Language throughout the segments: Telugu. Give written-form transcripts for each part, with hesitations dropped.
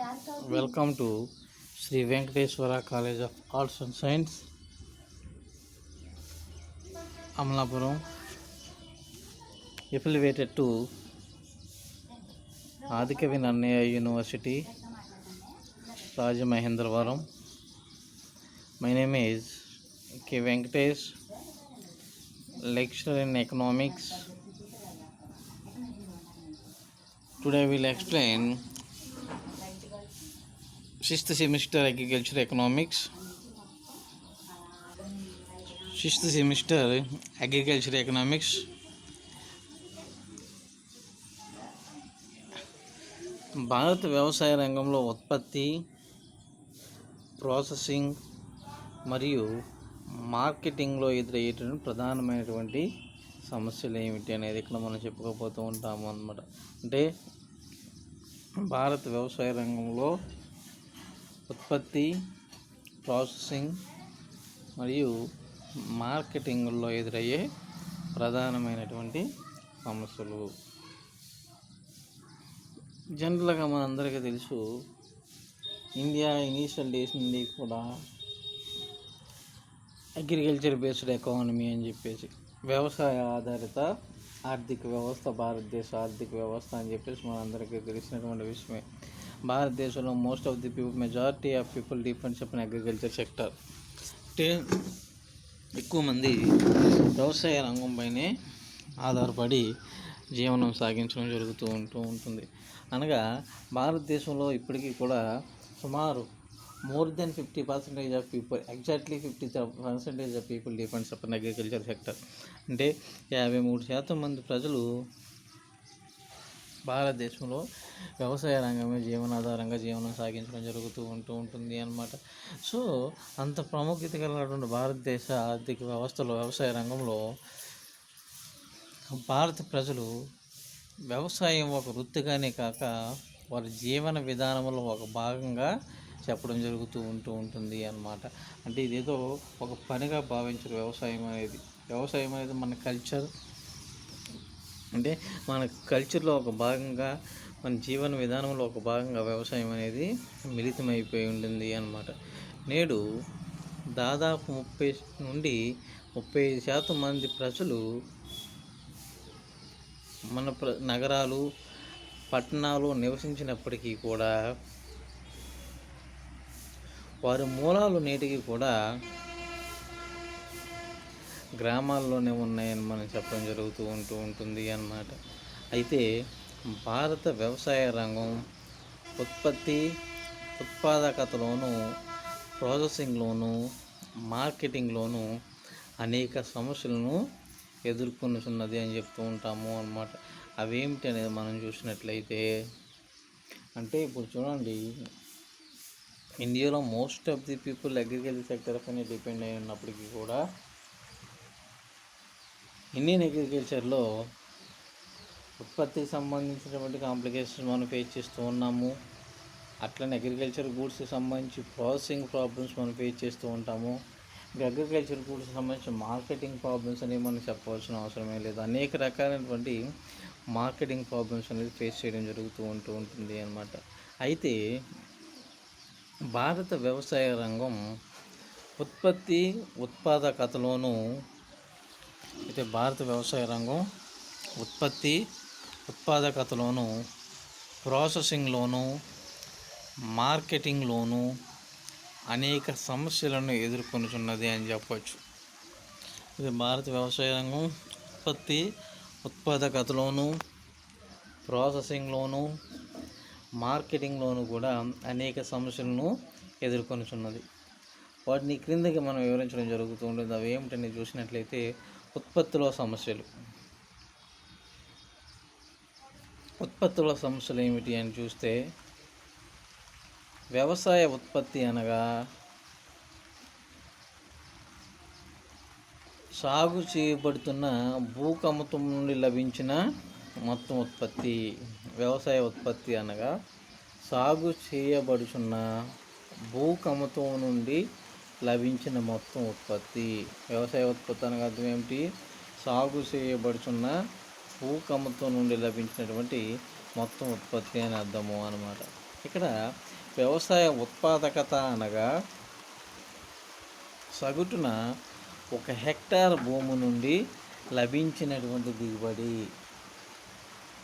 Welcome to Sri Venkateswara College of Arts and Science, Amalapuram, affiliated to Adikavi Nannaya University, Rajamahendravaram. My name is K. Venkatesh, lecturer in economics. Today I will explain 6th semester agriculture economics. 6th semester agriculture economics. భారత వ్యవసాయ రంగంలో ఉత్పత్తి, ప్రాసెసింగ్ మరియు మార్కెటింగ్లో ఎదురయ్యేటువంటి ప్రధానమైనటువంటి సమస్యలు ఏమిటి అనేది ఇక్కడ మనం చెప్పుకోబోతూ ఉంటాము అన్నమాట. అంటే భారత వ్యవసాయ రంగంలో ఉత్పత్తి, ప్రాసెసింగ్ మరియు మార్కెటింగ్లో ఎదురయ్యే ప్రధానమైనటువంటి సమస్యలు. జనరల్గా మనందరికీ తెలుసు, ఇండియా ఇనీషియల్ డేస్ నుండి కూడా అగ్రికల్చర్ బేస్డ్ ఎకానమీ అని చెప్పేసి వ్యవసాయ ఆధారిత ఆర్థిక వ్యవస్థ భారతదేశ ఆర్థిక వ్యవస్థ అని చెప్పేసి మనందరికీ తెలిసినటువంటి విషయమే. భారతదేశంలో most of the people majority of people depends upon agriculture sector. అంటే ఎక్కువ మంది వ్యవసాయ రంగంపైనే ఆధారపడి జీవనం సాగించడం జరుగుతూ ఉంటుంది. అనగా భారతదేశంలో ఇప్పటికీ కూడా సుమారు more than 50% of people, exactly 50% of people depends upon agriculture sector. అంటే 53% మంది ప్రజలు భారతదేశంలో వ్యవసాయ రంగమే జీవనాధారంగా జీవనం సాగించడం జరుగుతూ ఉంటుంది అన్నమాట. సో అంత ప్రాముఖ్యత కలిగినటువంటి భారతదేశ ఆర్థిక వ్యవస్థలో వ్యవసాయ రంగంలో భారత ప్రజలు వ్యవసాయం ఒక వృత్తిగానే కాక వారి జీవన విధానంలో ఒక భాగంగా చెప్పడం జరుగుతూ ఉంటుంది అన్నమాట. అంటే ఇదేదో ఒక పనిగా భావించరు. వ్యవసాయం అనేది మన కల్చర్, అంటే మన కల్చర్లో ఒక భాగంగా, మన జీవన విధానంలో ఒక భాగంగా వ్యవసాయం అనేది మిళితమైపోయి ఉంటుంది అన్నమాట. నేడు దాదాపు 30 నుండి 35% మంది ప్రజలు మన నగరాలు, పట్టణాలు నివసించినప్పటికీ కూడా వారి మూలాలు నేటికి కూడా గ్రామాల్లోనే ఉన్నాయని మనం చెప్పడం జరుగుతూ ఉంటుంది అన్నమాట. అయితే భారత వ్యవసాయ రంగం ఉత్పాదకతలోను, ప్రాసెసింగ్లోను, మార్కెటింగ్లోను అనేక సమస్యలను ఎదుర్కొనుచున్నది అని చెప్తూ ఉంటాము అన్నమాట. అవేమిటి అనేది మనం చూసినట్లయితే, అంటే ఇప్పుడు చూడండి, ఇండియాలో most of the people agriculture sector పైన డిపెండ్ అయి ఉన్నప్పటికీ కూడా ఇండియన్ అగ్రికల్చర్లో ఉత్పత్తికి సంబంధించినటువంటి కాంప్లికేషన్స్ మనం ఫేస్ చేస్తూ ఉన్నాము. అట్లనే అగ్రికల్చర్ గూడ్స్కి సంబంధించి ప్రాసెసింగ్ ప్రాబ్లమ్స్ మనం ఫేస్ చేస్తూ ఉంటాము. అగ్రికల్చర్ గూడ్స్కి సంబంధించిన మార్కెటింగ్ ప్రాబ్లమ్స్ అనేవి మనం చెప్పవలసిన అవసరమే లేదు. అనేక రకాలైనటువంటి మార్కెటింగ్ ప్రాబ్లమ్స్ అనేది ఫేస్ చేయడం జరుగుతూ ఉంటుంది అన్నమాట. అయితే భారత వ్యవసాయ రంగం ఉత్పాదకతలోను, ఉత్పాదకతలోను, ప్రాసెసింగ్లోను, మార్కెటింగ్లోను అనేక సమస్యలను ఎదుర్కొనుచున్నది అని చెప్పవచ్చు. ఇది భారత వ్యవసాయ రంగం ఉత్పాదకతలోను, ప్రాసెసింగ్లోను, మార్కెటింగ్లోను కూడా అనేక సమస్యలను ఎదుర్కొనుచున్నది. వాటిని క్రిందకి మనం వివరించడం జరుగుతూ ఉంటుంది. అవి ఏమిటని చూసినట్లయితే, ఉత్పత్తిలో సమస్యలు ఏమిటి అని చూస్తే, వ్యవసాయ ఉత్పత్తి అనగా సాగు చేయబడుతున్న భూకమతం నుండి లభించిన మొత్తం ఉత్పత్తి. వ్యవసాయ ఉత్పత్తి అనగా సాగు చేయబడుచున్న భూకమతం నుండి లభించిన మొత్తం ఉత్పత్తి. వ్యవసాయ ఉత్పత్తి అనగా అర్థం ఏమిటి? సాగు చేయబడుచున్న భూకమతం నుండి లభించినటువంటి మొత్తం ఉత్పత్తి అని అర్థము అన్నమాట. ఇక్కడ వ్యవసాయ ఉత్పాదకత అనగా సగటున 1 హెక్టార్ భూమి నుండి లభించినటువంటి దిగుబడి.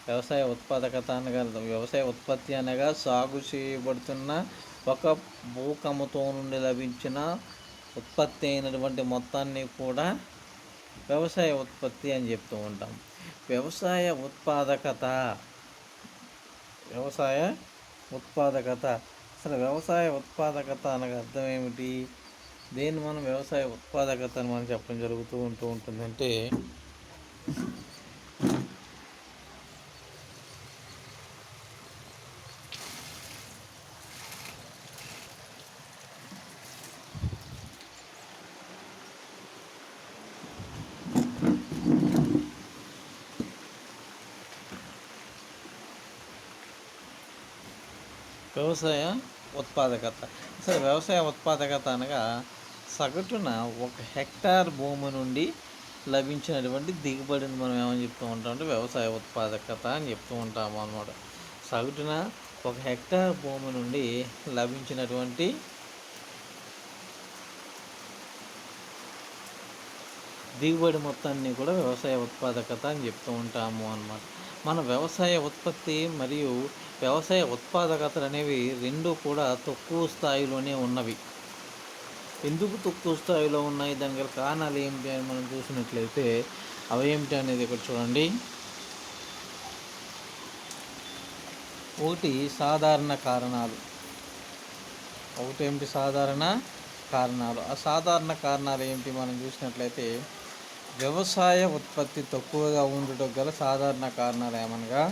వ్యవసాయ ఉత్పాదకత అనగా వ్యవసాయ ఉత్పత్తి అనగా సాగు చేయబడుతున్న ఒక భూకముతో నుండి లభించిన ఉత్పత్తి అయినటువంటి మొత్తాన్ని కూడా వ్యవసాయ ఉత్పత్తి అని చెప్తూ ఉంటాం. వ్యవసాయ ఉత్పాదకత అసలు వ్యవసాయ ఉత్పాదకత అనగా అర్థం ఏమిటి? దేన్ని మనం వ్యవసాయ ఉత్పాదకత అని మనం చెప్పడం జరుగుతూ ఉంటుందంటే వ్యవసాయ ఉత్పాదకత. అసలు వ్యవసాయ ఉత్పాదకత అనగా సగటున 1 హెక్టార్ భూమి నుండి లభించినటువంటి దిగుబడిని మనం ఏమని చెప్తూ ఉంటాం అంటే వ్యవసాయ ఉత్పాదకత అని చెప్తూ ఉంటాము అన్నమాట. సగటున 1 హెక్టార్ భూమి నుండి లభించినటువంటి దిగుబడి మొత్తాన్ని కూడా వ్యవసాయ ఉత్పాదకత అని చెప్తూ ఉంటాము అన్నమాట. మన వ్యవసాయ ఉత్పత్తి మరియు వ్యవసాయ ఉత్పాదకతలు అనేవి రెండు కూడా తక్కువ స్థాయిలోనే ఉన్నవి. ఎందుకు తక్కువ స్థాయిలో ఉన్నాయి, దానికి గల కారణాలు ఏమిటి అని మనం చూసినట్లయితే అవి ఏమిటి అనేది ఇక్కడ చూడండి. ఒకటి సాధారణ కారణాలు. సాధారణ కారణాలు. ఆ సాధారణ కారణాలు ఏమిటి మనం చూసినట్లయితే వ్యవసాయ ఉత్పత్తి తక్కువగా ఉండటం గల సాధారణ కారణాలు ఏమనగా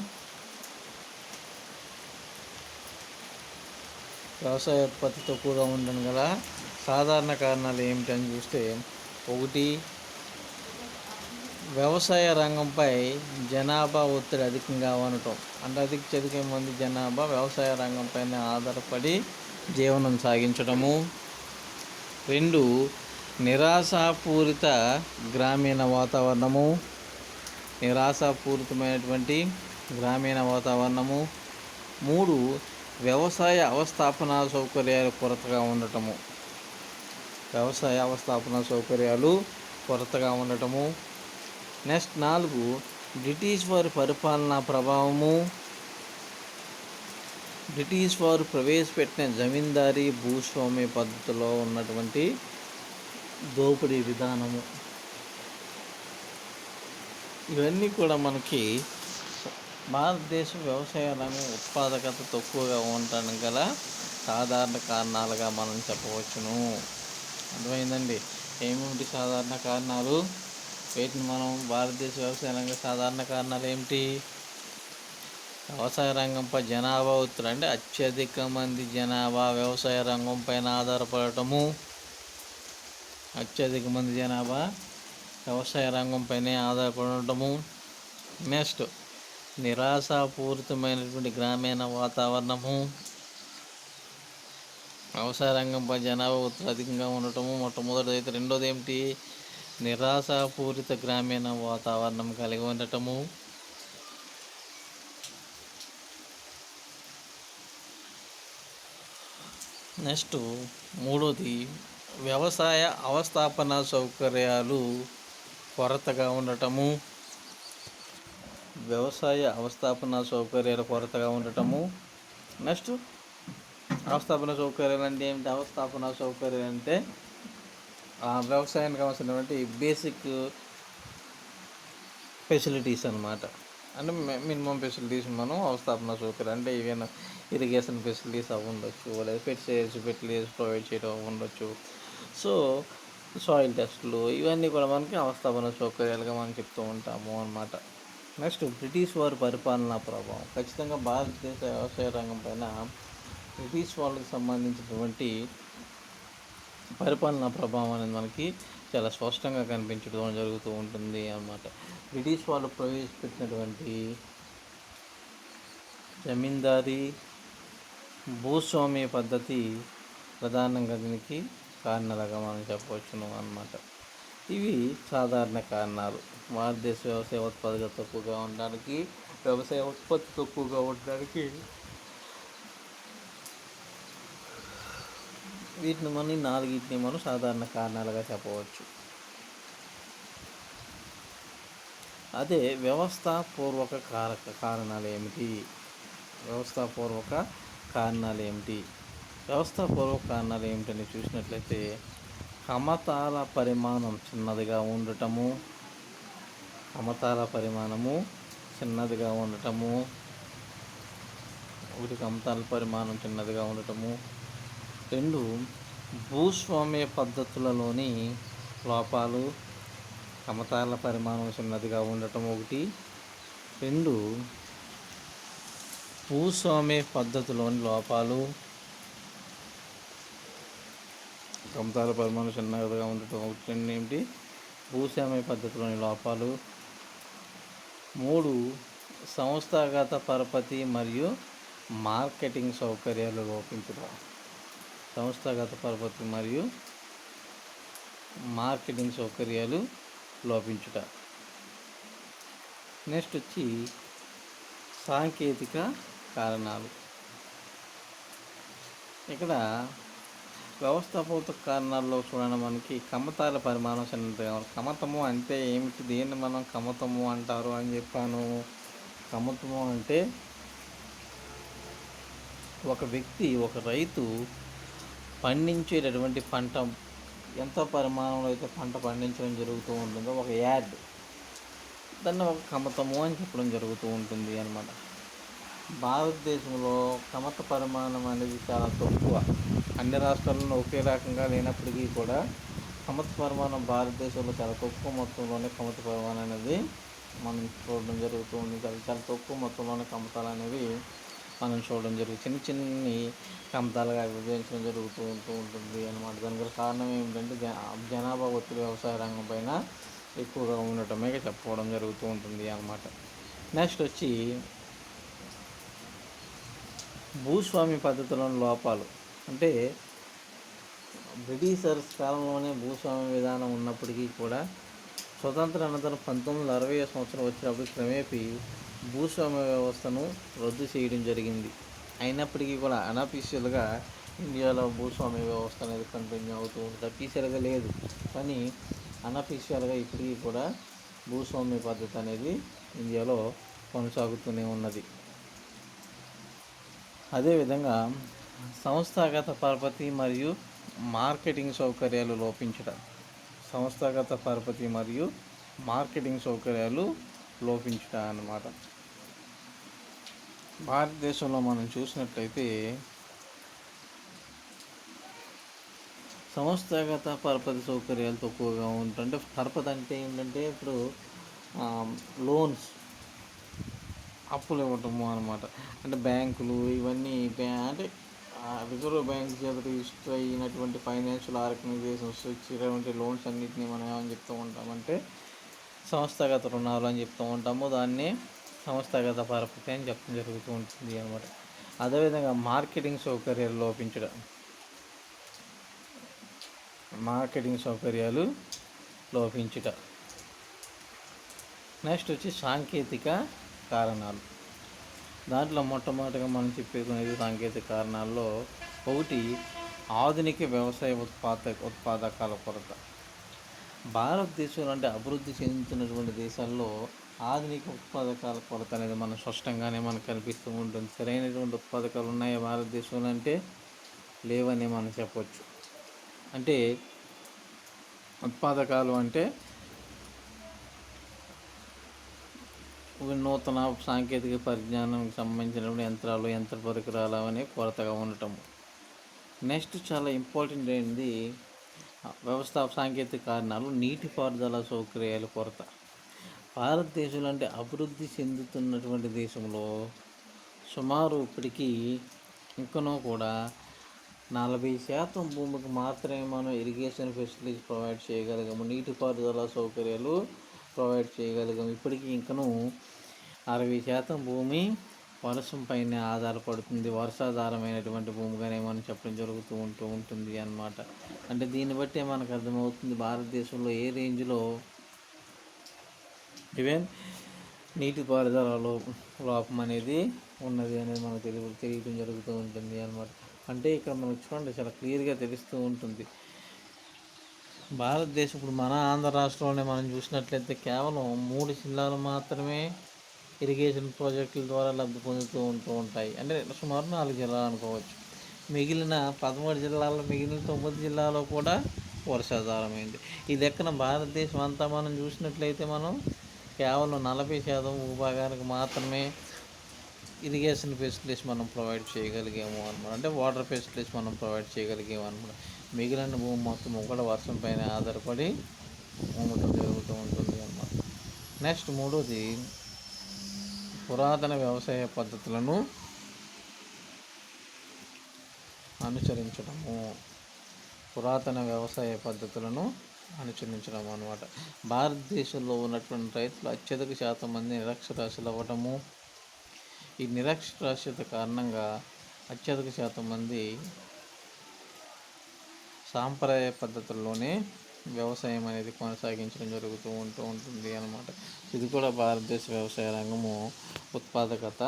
వ్యవసాయ ఉత్పత్తి తక్కువగా ఉండడం గల సాధారణ కారణాలు ఏమిటని చూస్తే, ఒకటి వ్యవసాయ రంగంపై జనాభా ఒత్తిడి అధికంగా ఉండటం. అంటే అధిక మంది జనాభా వ్యవసాయ రంగంపైన ఆధారపడి జీవనం సాగించడము. 2 నిరాశాపూరిత గ్రామీణ వాతావరణము. నిరాశాపూరితమైనటువంటి గ్రామీణ వాతావరణము. 3 వ్యవసాయ అవస్థాపన సౌకర్యాలు కొరతగా ఉండటము. వ్యవసాయ అవస్థాపన సౌకర్యాలు కొరతగా ఉండటము. నెక్స్ట్ 4 బ్రిటిష్ వారి పరిపాలనా ప్రభావము. బ్రిటిష్ వారు ప్రవేశపెట్టిన జమీందారీ భూస్వామ్య పద్ధతిలో ఉన్నటువంటి దోపిడీ విధానము. ఇవన్నీ కూడా మనకి భారతదేశ వ్యవసాయ రంగం ఉత్పాదకత తక్కువగా ఉండటానికి గల సాధారణ కారణాలుగా మనం చెప్పవచ్చును. అర్థమైందండి? ఏమిటి సాధారణ కారణాలు? వీటిని మనం భారతదేశ వ్యవసాయ రంగ సాధారణ కారణాలు ఏమిటి? వ్యవసాయ రంగంపై జనాభా ఒత్తిడి, అంటే అత్యధిక మంది జనాభా వ్యవసాయ రంగం పైన ఆధారపడటము. అత్యధిక మంది జనాభా వ్యవసాయ రంగం పైనే ఆధారపడటము. నెక్స్ట్ నిరాశాపూరితమైనటువంటి గ్రామీణ వాతావరణము. వ్యవసాయ రంగంపై జనాభా ఒత్తిడి అధికంగా ఉండటము మొట్టమొదటిది అయితే. రెండోది ఏమిటి? నిరాశాపూరిత గ్రామీణ వాతావరణం కలిగి ఉండటము. నెక్స్ట్ మూడోది వ్యవసాయ అవస్థాపన సౌకర్యాలు కొరతగా ఉండటము. వ్యవసాయ అవస్థాపన సౌకర్యాలు కొరతగా ఉండటము. నెక్స్ట్ అవస్థాపన సౌకర్యాలు అంటే ఏమిటి? అవస్థాపన సౌకర్యాలు అంటే వ్యవసాయానికి అవసరమైనటువంటి బేసిక్ ఫెసిలిటీస్ అన్నమాట. అంటే మినిమం ఫెసిలిటీస్ మనం అవస్థాపన సౌకర్యాలు అంటే ఏవైనా ఇరిగేషన్ ఫెసిలిటీస్ అవి ఉండొచ్చు, లేదా ఫెర్టిలైజర్స్ ప్రొవైడ్ చేయడం ఉండొచ్చు. సో సాయిల్ టెస్టులు ఇవన్నీ కూడా మనకి అవస్థాపన సౌకర్యాలుగా మనం చెప్తూ ఉంటాము అన్నమాట. నెక్స్ట్ బ్రిటిష్ వారి పరిపాలనా ప్రభావం. ఖచ్చితంగా భారతదేశ వ్యవసాయ రంగం పైన బ్రిటిష్ వాళ్ళకి సంబంధించినటువంటి పరిపాలనా ప్రభావం అనేది మనకి చాలా స్పష్టంగా కనిపించడం జరుగుతూ ఉంటుంది అన్నమాట. బ్రిటిష్ వాళ్ళు ప్రవేశపెట్టినటువంటి జమీందారీ భూస్వామ్య పద్ధతి ప్రధానంగా దీనికి కారణాలుగా మనం చెప్పవచ్చును అన్నమాట. ఇవి సాధారణ కారణాలు. భారతదేశ వ్యవసాయ ఉత్పాదకత తక్కువగా ఉండడానికి, వ్యవసాయ ఉత్పత్తి తక్కువగా ఉండడానికి వీటిని మనం నాలుగిటిని మనం సాధారణ కారణాలుగా చెప్పవచ్చు. అదే వ్యవస్థాపూర్వక కారణాలు ఏమిటి? వ్యవస్థాపూర్వక కారణాలు ఏమిటి? వ్యవస్థాపూర్వక కారణాలు ఏమిటని చూసినట్లయితే కమతాల పరిమాణం చిన్నదిగా ఉండటము, కమతాల పరిమాణము చిన్నదిగా ఉండటము, ఒకటి కమతాల పరిమాణం చిన్నదిగా ఉండటము, రెండు భూస్వామ్య పద్ధతులలోని లోపాలు, కమతాల పరిమాణం చిన్నదిగా ఉండటం ఒకటి, రెండు భూస్వామ్య పద్ధతిలోని లోపాలు, కమతాల పరిమాణం చిన్నదిగా ఉండటం ఒకటి, రెండు ఏమిటి భూస్వామ్య పద్ధతిలోని లోపాలు, మూడు సంస్థాగత పరపతి మరియు మార్కెటింగ్ సౌకర్యాలు లోపించుట, సంస్థాగత పరపతి మరియు మార్కెటింగ్ సౌకర్యాలు లోపించుట. నెక్స్ట్ వచ్చి సాంకేతిక కారణాలు. ఇక్కడ వ్యవస్థాపక కారణాల్లో చూడండి, మనకి కమతాల పరిమాణం చిన్నదిగా. కమతము అంటే ఏమిటి? దేన్ని మనం కమతము అంటారు అని చెప్పాను. కమతము అంటే ఒక వ్యక్తి, ఒక రైతు పండించేటటువంటి పంట ఎంత పరిమాణంలో అయితే పంట పండించడం జరుగుతూ ఉంటుందో ఒక యార్డ్, దాన్ని ఒక కమతము అని చెప్పడం జరుగుతూ ఉంటుంది అన్నమాట. భారతదేశంలో కమత పరిమాణం అనేది చాలా తక్కువ. అన్ని రాష్ట్రాల్లో ఒకే రకంగా లేనప్పటికీ కూడా కమత పరిమాణం భారతదేశంలో చాలా తక్కువ మొత్తంలోనే కమత పరిమాణం అనేది మనం చూడడం జరుగుతూ ఉంది. చాలా తక్కువ మొత్తంలోనే కమతాలు అనేవి మనం చూడడం జరుగుతుంది. చిన్న చిన్ని కమతాలుగా విభజించడం జరుగుతూ ఉంటుంది అన్నమాట. దానికి కారణం ఏమిటంటే జనాభా ఒత్తిడి వ్యవసాయ రంగం పైన ఎక్కువగా ఉండటమే చెప్పుకోవడం జరుగుతూ ఉంటుంది అన్నమాట. నెక్స్ట్ వచ్చి భూస్వామ్య పద్ధతులను లోపాలు. అంటే బ్రిటిషర్స్ కాలంలోనే భూస్వామ్య విధానం ఉన్నప్పటికీ కూడా స్వతంత్ర అనంతరం 1960 సంవత్సరం వచ్చినప్పుడు క్రమేపీ భూస్వామ్య వ్యవస్థను రద్దు చేయడం జరిగింది. అయినప్పటికీ కూడా అనఫీషియల్గా ఇండియాలో భూస్వామ్య వ్యవస్థ అనేది కంటిన్యూ అవుతూ ఉంటుంది. అఫీషియల్గా లేదు, కానీ అనఫీషియల్గా ఇప్పటికీ కూడా భూస్వామ్య పద్ధతి అనేది ఇండియాలో కొనసాగుతూనే ఉన్నది. అదేవిధంగా సంస్థాగత పరపతి మరియు మార్కెటింగ్ సౌకర్యాలు లోపించడం. సంస్థాగత పరపతి మరియు మార్కెటింగ్ సౌకర్యాలు లోపించుట అన్నమాట. భారతదేశంలో మనం చూసినట్లయితే సంస్థాగత పరపతి సౌకర్యాలు తక్కువగా ఉంటుంటే, పరపతి అంటే ఏంటంటే ఇప్పుడు లోన్స్, అప్పులు ఇవ్వటము అనమాట. అంటే బ్యాంకులు ఇవన్నీ అంటే రిజర్వ్ బ్యాంక్ చేత రిజిస్టర్ అయినటువంటి ఫైనాన్షియల్ ఆర్గనైజేషన్స్ ఇచ్చినటువంటి లోన్స్ అన్నింటినీ మనం ఏమని చెప్తూ ఉంటామంటే సంస్థాగత రుణాలు అని చెప్తూ ఉంటాము. దాన్ని సంస్థాగత పరపతి అని చెప్పడం జరుగుతూ ఉంటుంది అనమాట. అదేవిధంగా మార్కెటింగ్ సౌకర్యాలు లోపించడం, మార్కెటింగ్ సౌకర్యాలు లోపించుట. నెక్స్ట్ వచ్చి సాంకేతిక కారణాలు. దాంట్లో మొట్టమొదటిగా మనం చెప్పుకునేది సాంకేతిక కారణాల్లో ఒకటి ఆధునిక వ్యవసాయ ఉత్పాదకాల కొరత. భారతదేశంలో అంటే అభివృద్ధి చెందుతున్నటువంటి దేశాల్లో ఆధునిక ఉత్పాదకాల కొరత అనేది మనం స్పష్టంగానే మనకు కనిపిస్తూ ఉంటుంది. సరైనటువంటి ఉత్పాదకాలు ఉన్నాయి భారతదేశంలో అంటే లేవని మనం చెప్పవచ్చు. అంటే ఉత్పాదకాలు అంటే నూతన సాంకేతిక పరిజ్ఞానానికి సంబంధించినటువంటి యంత్రాలు, యంత్ర పరికరాలు అనే కొరతగా ఉండటం. నెక్స్ట్ చాలా ఇంపార్టెంట్ అయింది వ్యవస్థ సాంకేతిక కారణాలు నీటిపారుదల సౌకర్యాల కొరత. భారతదేశంలో అంటే అభివృద్ధి చెందుతున్నటువంటి దేశంలో సుమారు ఇప్పటికీ ఇంకనూ కూడా 40% భూమికి మాత్రమే మనం ఇరిగేషన్ ఫెసిలిటీస్ ప్రొవైడ్ చేయగలిగాము, నీటిపారుదల సౌకర్యాలు ప్రొవైడ్ చేయగలిగాము. ఇప్పటికీ ఇంకనూ 60% భూమి వర్షం పైన ఆధారపడుతుంది, వర్షాధారమైనటువంటి భూమిగానే మనం చెప్పడం జరుగుతూ ఉంటుంది అన్నమాట. అంటే దీన్ని బట్టే మనకు అర్థమవుతుంది భారతదేశంలో ఏ రేంజ్లో ఈవెన్ నీటిపారుదల లోపం అనేది ఉన్నది అనేది మనకు తెలియటం జరుగుతూ ఉంటుంది అన్నమాట. అంటే ఇక్కడ మనకు చూడండి చాలా క్లియర్గా తెలుస్తూ ఉంటుంది. భారతదేశం ఇప్పుడు మన ఆంధ్ర రాష్ట్రంలోనే మనం చూసినట్లయితే కేవలం 3 జిల్లాలు మాత్రమే ఇరిగేషన్ ప్రాజెక్టుల ద్వారా లబ్ధి పొందుతూ ఉంటాయి. అంటే సుమారు 4 జిల్లాలు అనుకోవచ్చు. మిగిలిన 13 జిల్లాల్లో మిగిలిన 9 జిల్లాలో కూడా వర్షాధారమైంది. ఈ లెక్కన భారతదేశం అంతా మనం చూసినట్లయితే మనం కేవలం 40% భూభాగానికి మాత్రమే ఇరిగేషన్ ఫెసిలిటీస్ మనం ప్రొవైడ్ చేయగలిగాము అనమాట. అంటే వాటర్ ఫెసిలిటీస్ మనం ప్రొవైడ్ చేయగలిగాము అనమాట. మిగిలిన భూమి మొత్తం కూడా వర్షం పైన ఆధారపడి ఉండటం జరుగుతూ ఉంటుంది అన్నమాట. నెక్స్ట్ మూడోది పురాతన వ్యవసాయ పద్ధతులను అనుసరించడము. పురాతన వ్యవసాయ పద్ధతులను అనుసరించడం అనమాట. భారతదేశంలో ఉన్నటువంటి రైతులు అత్యధిక శాతం మంది నిరక్షరాస్యులు అవ్వటము, ఈ నిరక్షరాస్యత కారణంగా అత్యధిక శాతం మంది సాంప్రదాయ పద్ధతుల్లోనే వ్యవసాయం అనేది కొనసాగించడం జరుగుతూ ఉంటుంది అన్నమాట. ఇది కూడా భారతదేశ వ్యవసాయ రంగము ఉత్పాదకత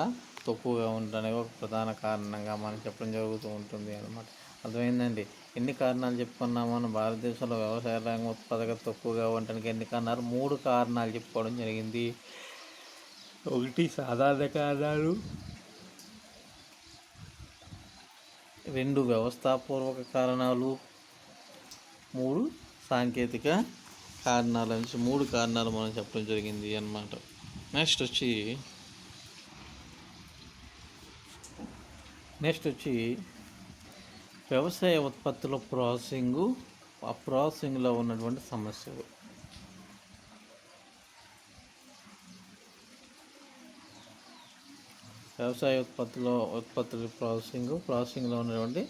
తక్కువగా ఉండడానికి ఒక ప్రధాన కారణంగా మనం చెప్పడం జరుగుతూ ఉంటుంది అన్నమాట. అర్థమైందండి. ఎన్ని కారణాలు చెప్పుకున్నాము మన భారతదేశంలో వ్యవసాయ రంగం ఉత్పాదకత తక్కువగా ఉండడానికి ఎన్ని కారణాలు? 3 కారణాలు చెప్పుకోవడం జరిగింది. 1 సాధారణ కారణాలు, 2 వ్యవస్థాపూర్వక కారణాలు, 3 సాంకేతిక కారణాలు నుంచి 3 కారణాలు మనం చెప్పడం జరిగింది అన్నమాట. నెక్స్ట్ వచ్చి వ్యవసాయ ఉత్పత్తుల ఆ ప్రాసెసింగ్లో ఉన్నటువంటి సమస్యలు. వ్యవసాయ ఉత్పత్తుల ప్రాసెసింగ్లో ఉన్నటువంటి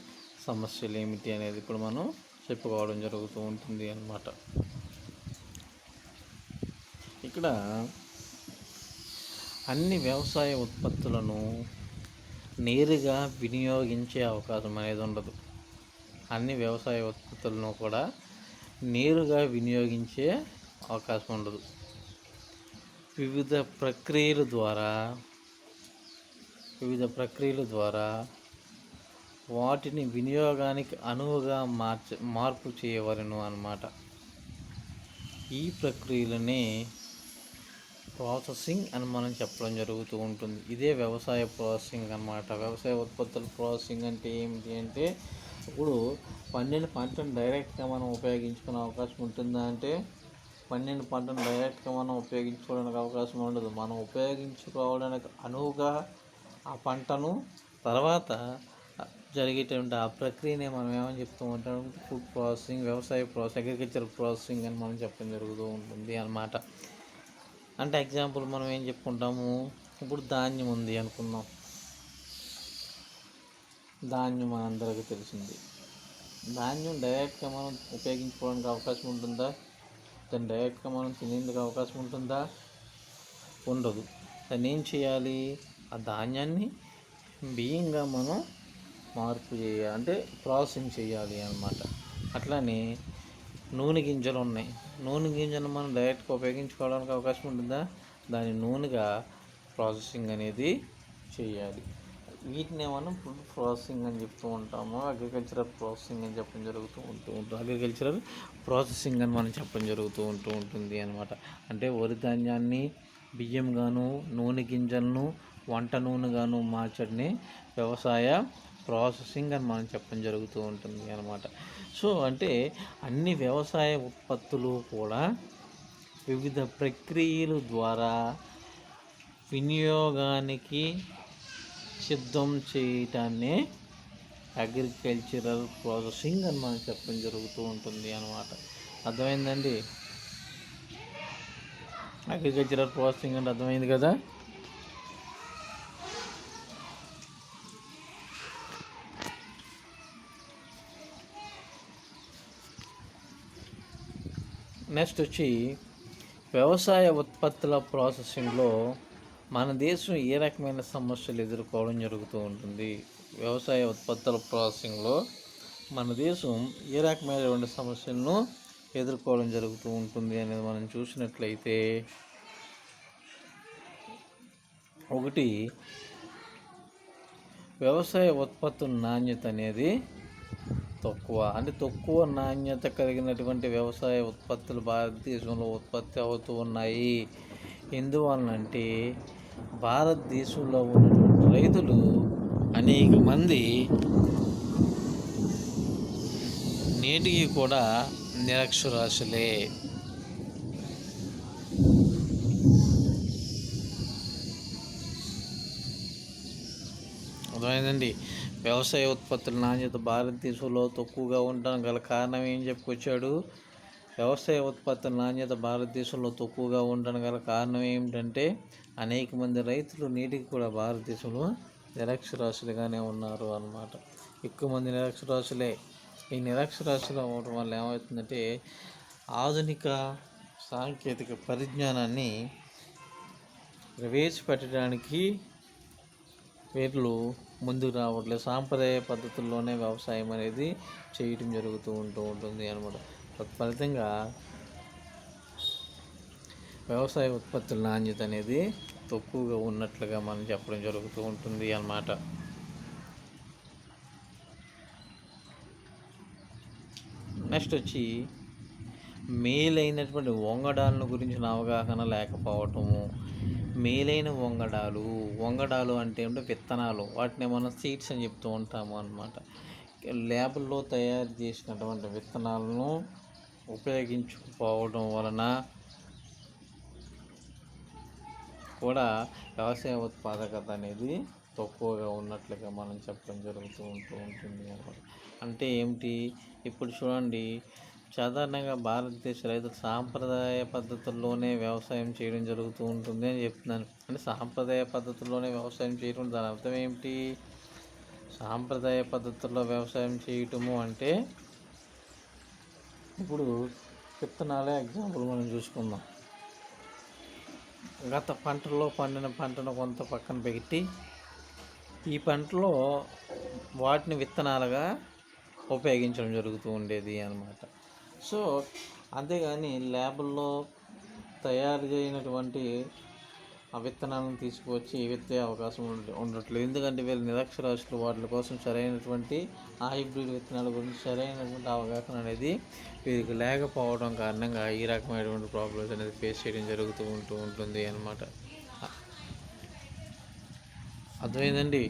సమస్యలు ఏమిటి అనేది ఇప్పుడు మనం చెప్పుకోవడం జరుగుతూ ఉంటుంది అన్నమాట. ఇక్కడ అన్ని వ్యవసాయ ఉత్పత్తులను నేరుగా వినియోగించే అవకాశం అనేది ఉండదు. అన్ని వ్యవసాయ ఉత్పత్తులను కూడా నేరుగా వినియోగించే అవకాశం ఉండదు. వివిధ ప్రక్రియల ద్వారా వాటిని వినియోగానికి అనువుగా మార్పు చేయవలెను అన్నమాట. ఈ ప్రక్రియలనే ప్రాసెసింగ్ అని మనం చెప్పడం జరుగుతూ ఉంటుంది. ఇదే వ్యవసాయ ప్రాసెసింగ్ అన్నమాట. వ్యవసాయ ఉత్పత్తుల ప్రాసెసింగ్ అంటే ఏమిటి అంటే, ఇప్పుడు పండిన పంటను డైరెక్ట్గా మనం ఉపయోగించుకునే అవకాశం ఉంటుందా అంటే, పండిన పంటను డైరెక్ట్గా మనం ఉపయోగించుకోవడానికి అవకాశం ఉండదు. మనం ఉపయోగించుకోవడానికి అనువుగా ఆ పంటను తర్వాత జరిగేటువంటి ఆ ప్రక్రియనే మనం ఏమని చెప్తూ ఉంటాం? ఫుడ్ ప్రాసెసింగ్, వ్యవసాయ అగ్రికల్చర్ ప్రాసెసింగ్ అని మనం చెప్పడం జరుగుతూ ఉంటుంది అన్నమాట. అంటే ఎగ్జాంపుల్ మనం ఏం చెప్పుకుంటాము, ఇప్పుడు ధాన్యం ఉంది అనుకుందాం. ధాన్యం మనందరికీ తెలిసింది. ధాన్యం డైరెక్ట్గా మనం ఉపయోగించుకోవడానికి అవకాశం ఉంటుందా? దాన్ని డైరెక్ట్గా మనం తినేందుకు అవకాశం ఉంటుందా? ఉండదు. దాన్ని ఏం చేయాలి? ఆ ధాన్యాన్ని బియ్యంగా మనం మార్పు చేయాలి, అంటే ప్రాసెసింగ్ చేయాలి అన్నమాట. అట్లానే నూనె గింజలు ఉన్నాయి. నూనె గింజలు మనం డైరెక్ట్గా ఉపయోగించుకోవడానికి అవకాశం ఉంటుందా? దాని నూనెగా ప్రాసెసింగ్ అనేది చేయాలి. వీటిని మనం ఫుడ్ ప్రాసెసింగ్ అని చెప్తూ ఉంటాము. అగ్రికల్చరల్ ప్రాసెసింగ్ అని చెప్పడం జరుగుతూ ఉంటుంది. అగ్రికల్చరల్ ప్రాసెసింగ్ అని మనం చెప్పడం జరుగుతూ ఉంటుంది అన్నమాట. అంటే వరి ధాన్యాన్ని బియ్యంగాను, నూనె గింజలను వంట నూనెగాను మార్చడని వ్యవసాయ ప్రాసెసింగ్ అని మనం చెప్పడం జరుగుతూ ఉంటుంది అన్నమాట. సో అంటే అన్ని వ్యవసాయ ఉత్పత్తులు కూడా వివిధ ప్రక్రియల ద్వారా వినియోగానికి సిద్ధం చేయటాన్ని అగ్రికల్చరల్ ప్రాసెసింగ్ అని మనం చెప్పడం జరుగుతూ ఉంటుంది అన్నమాట. అర్థమైందండి? అగ్రికల్చరల్ ప్రాసెసింగ్ అంటే అర్థమైంది కదా. నెక్స్ట్ వచ్చి వ్యవసాయ ఉత్పత్తుల ప్రాసెసింగ్లో మన దేశం ఏ రకమైన సమస్యలు ఎదుర్కోవడం జరుగుతూ ఉంటుంది? వ్యవసాయ ఉత్పత్తుల ప్రాసెసింగ్లో మన దేశం ఏ రకమైనటువంటి సమస్యలను ఎదుర్కోవడం జరుగుతూ ఉంటుంది అనేది మనం చూసినట్లయితే, ఒకటి వ్యవసాయ ఉత్పత్తుల నాణ్యత అనేది తక్కువ. అంటే తక్కువ నాణ్యత కలిగినటువంటి వ్యవసాయ ఉత్పత్తులు భారతదేశంలో ఉత్పత్తి అవుతూ ఉన్నాయి. ఎందువలనంటే భారతదేశంలో ఉన్నటువంటి రైతులు అనేక మంది నేటికి కూడా నిరక్షరాస్యులే. అర్థమైందండి. వ్యవసాయ ఉత్పత్తుల నాణ్యత భారతదేశంలో తక్కువగా ఉండడానికి గల కారణం ఏం చెప్పుకొచ్చాడు? వ్యవసాయ ఉత్పత్తుల నాణ్యత భారతదేశంలో తక్కువగా ఉండడానికి గల కారణం ఏమిటంటే అనేక మంది రైతులు నేటికి కూడా భారతదేశంలో నిరక్షరాస్యులుగానే ఉన్నారు అన్నమాట. ఎక్కువ మంది నిరక్షరాస్యులే. ఈ నిరక్షరాస్యులు అవ్వడం వల్ల ఏమవుతుందంటే ఆధునిక సాంకేతిక పరిజ్ఞానాన్ని ప్రవేశపెట్టడానికి వీళ్ళు ముందుకు రావట్లేదు. సాంప్రదాయ పద్ధతుల్లోనే వ్యవసాయం అనేది చేయటం జరుగుతూ ఉంటుంది అన్నమాట. తత్ఫలితంగా వ్యవసాయ ఉత్పత్తుల నాణ్యత అనేది తక్కువగా ఉన్నట్లుగా మనం చెప్పడం జరుగుతూ ఉంటుంది అన్నమాట. నెక్స్ట్ వచ్చి మేలైనటువంటి వంగడాలను గురించిన అవగాహన లేకపోవటము. మేలైన వంగడాలు అంటే ఏంటంటే విత్తనాలు, వాటిని మనం సీడ్స్ అని చెప్తూ ఉంటాము అన్నమాట. ల్యాబుల్లో తయారు చేసినటువంటి విత్తనాలను ఉపయోగించుకోవడం వలన కూడా వ్యవసాయ ఉత్పాదకత అనేది తక్కువగా ఉన్నట్లుగా మనం చెప్పడం జరుగుతూ ఉంటుంది అన్నమాట. అంటే ఏమిటి? ఇప్పుడు చూడండి, సాధారణంగా భారతదేశ రైతులు సాంప్రదాయ పద్ధతుల్లోనే వ్యవసాయం చేయడం జరుగుతూ ఉంటుంది అని చెప్తున్నాను. అంటే సాంప్రదాయ పద్ధతుల్లోనే వ్యవసాయం చేయడం, దాని అర్థం ఏమిటి? సాంప్రదాయ పద్ధతుల్లో వ్యవసాయం చేయటము అంటే ఇప్పుడు విత్తనాలే ఎగ్జాంపుల్ మనం చూసుకుందాం. గత పంటల్లో పండిన పంటను కొంత పక్కన పెట్టి ఈ పంటలో వాటిని విత్తనాలుగా ఉపయోగించడం జరుగుతూ ఉండేది అన్నమాట. సో అంతేగాని ల్యాబుల్లో తయారు చేయనటువంటి ఆ విత్తనాలను తీసుకువచ్చి విత్తే అవకాశం ఉండట్లేదు. ఎందుకంటే వీళ్ళు నిరక్షరాస్యులు. వాటి కోసం సరైనటువంటి హైబ్రిడ్ విత్తనాల గురించి సరైనటువంటి అవగాహన అనేది వీరికి లేకపోవడం కారణంగా ఈ రకమైనటువంటి ప్రాబ్లమ్స్ అనేది ఫేస్ చేయడం జరుగుతూ ఉంటుంది అన్నమాట. అర్థమైందండి.